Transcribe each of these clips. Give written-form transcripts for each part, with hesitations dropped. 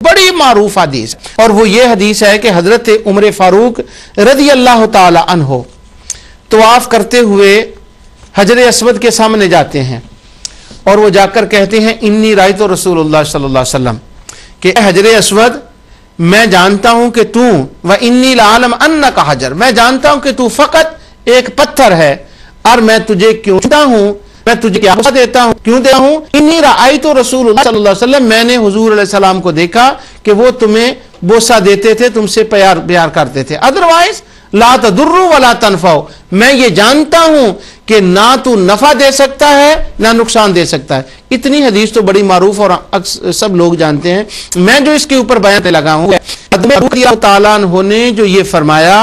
बड़ी मारूफ हदीस, और वो ये हदीस है कि हजरत उमर फारूक रज़ी अल्लाह ताला अन्हो तवाफ करते हुए हजर अस्वद के सामने जाते हैं और वो जाकर कहते हैं इन्नी रायतो रसूलुल्लाह सल्लल्लाहु अलैहि वसल्लम कि हजर अस्वद मैं जानता हूं कि तू व इन्नी लालम अन्नका हजर, मैं जानता हूं कि तू फकत एक पत्थर है और मैं तुझे क्यों देता हूं, मैं तुझे क्या देता हूं, क्यों देता हूं, इन्नी रायतो रसूलुल्लाह सल्लल्लाहु अलैहि वसल्लम, मैंने हुजूर अलैहि सलाम को देखा कि वो तुम्हें बोसा देते थे, तुमसे प्यार करते थे, अदरवाइज ला तदुर्रु वला तनफाउ, मैं ये जानता हूं कि ना तू नफा दे सकता है ना नुकसान दे सकता है। इतनी हदीस तो बड़ी मारूफ और सब लोग जानते हैं। मैं जो इसके ऊपर बयान पे लगा हूं, ताला ने जो ये फरमाया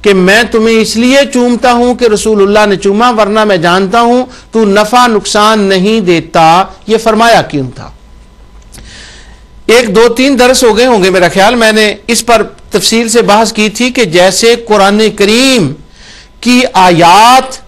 कि मैं तुम्हें इसलिए चूमता हूं कि रसूलुल्लाह ने चूमा, वरना मैं जानता हूं तू नफा नुकसान नहीं देता, ये फरमाया क्यों था। एक दो तीन दरस हो गए होंगे मेरा ख्याल, मैंने इस पर तफसील से बहस की थी कि जैसे कुरान करीम की आयात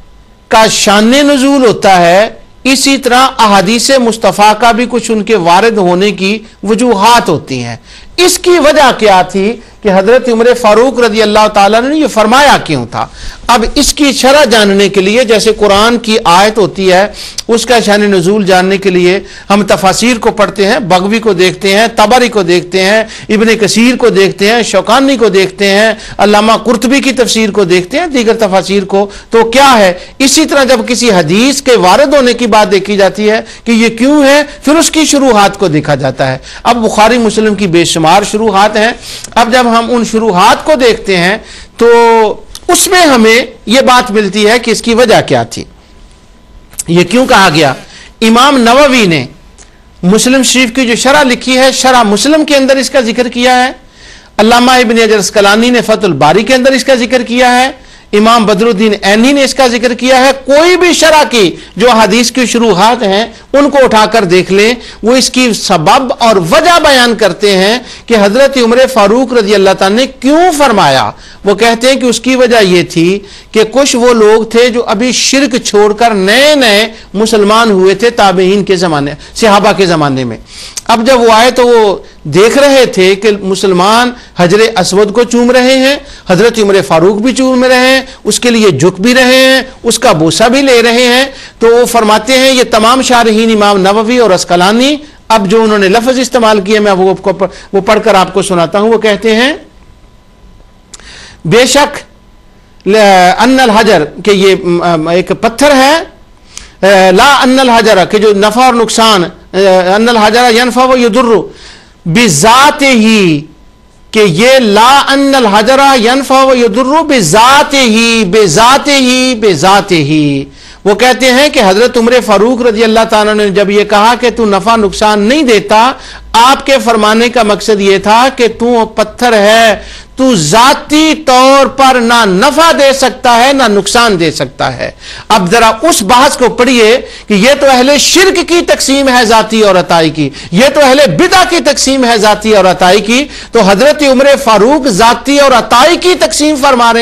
का शान नुज़ूल होता है, इसी तरह अहादीस मुस्तफ़ा का भी कुछ उनके वारिद होने की वजूहात होती हैं। इसकी वजह क्या थी कि हजरत उमर फारूक रज़ी अल्लाह ताला ने ये फरमाया क्यों था। अब इसकी शरह जानने के लिए, जैसे कुरान की आयत होती है उसका शान नुज़ूल जानने के लिए हम तफासीर को पढ़ते हैं, बगवी को देखते हैं, तबरी को देखते हैं, इब्न कसीर को देखते हैं, शौकानी को देखते हैं, अल्लामा कुर्तबी की तफसीर को देखते हैं, दीगर तफासीर को। तो क्या है, इसी तरह जब किसी हदीस के वारिद होने की बात देखी जाती है कि ये क्यों है, फिर उसकी शुरूहात को देखा जाता है। अब बुखारी मुस्लिम की बेशुमार शुरूहात हैं। अब जब हम उन शुरूहात को देखते हैं तो उसमें हमें यह बात मिलती है कि इसकी वजह क्या थी, यह क्यों कहा गया। इमाम नववी ने मुस्लिम शरीफ की जो शरह लिखी है, शरह मुस्लिम के अंदर इसका जिक्र किया है। अल्लामा इब्न हजर अस्कलानी ने फतुल बारी के अंदर इसका जिक्र किया है। इमाम बदरुद्दीन ऐनी ने इसका जिक्र किया है। कोई भी शरह की जो हदीस की शुरूहात हैं उनको उठाकर देख लें, वो इसकी सबब और वजह बयान करते हैं कि हजरत उमर फारूक रज़ी अल्लाह ताला ने क्यों फरमाया। वो कहते हैं कि उसकी वजह ये थी कि कुछ वो लोग थे जो अभी शिरक छोड़कर नए नए मुसलमान हुए थे ताबईन के जमाने, सहाबा के जमाने में। अब जब वो आए तो वो देख रहे थे कि मुसलमान हजरे अस्वद को चूम रहे हैं, हजरत उमर फारूक भी चूम रहे हैं, उसके लिए झुक भी रहे हैं, उसका बोसा भी ले रहे हैं। तो वो फरमाते हैं, ये तमाम शारहीन इमाम नववी और अस्कलानी, अब जो उन्होंने लफ्ज इस्तेमाल किए मैं वो पढ़कर आपको सुनाता हूं। वो कहते हैं बेशक अन्नल हजर के ये एक पत्थर है, ला अन्नल हजर के जो नफा और नुकसान, अन्नल हजर यनफा व युदुर्रु बिजाते ही, कि ये ला अन्नल हजरा यनफा व युदुर्रु बिजाते ही बेजाते ही बेजाते ही। वो कहते हैं कि हजरत उमर फारूक रज़ी अल्लाह ताला ने जब ये कहा कि तू नफा नुकसान नहीं देता, आपके फरमाने का मकसद ये था कि तू पत्थर है, तू जाती तौर पर ना नफा दे सकता है ना नुकसान दे सकता है। अब जरा उस बहस को पढ़िए कि ये तो अहले शिरक की तकसीम है जाती और अताई की, ये तो अहले बिदा की तकसीम है जाती और अताई की, तो हजरत उमर फारूक जाती और अताई की तकसीम फरमा रहे हैं।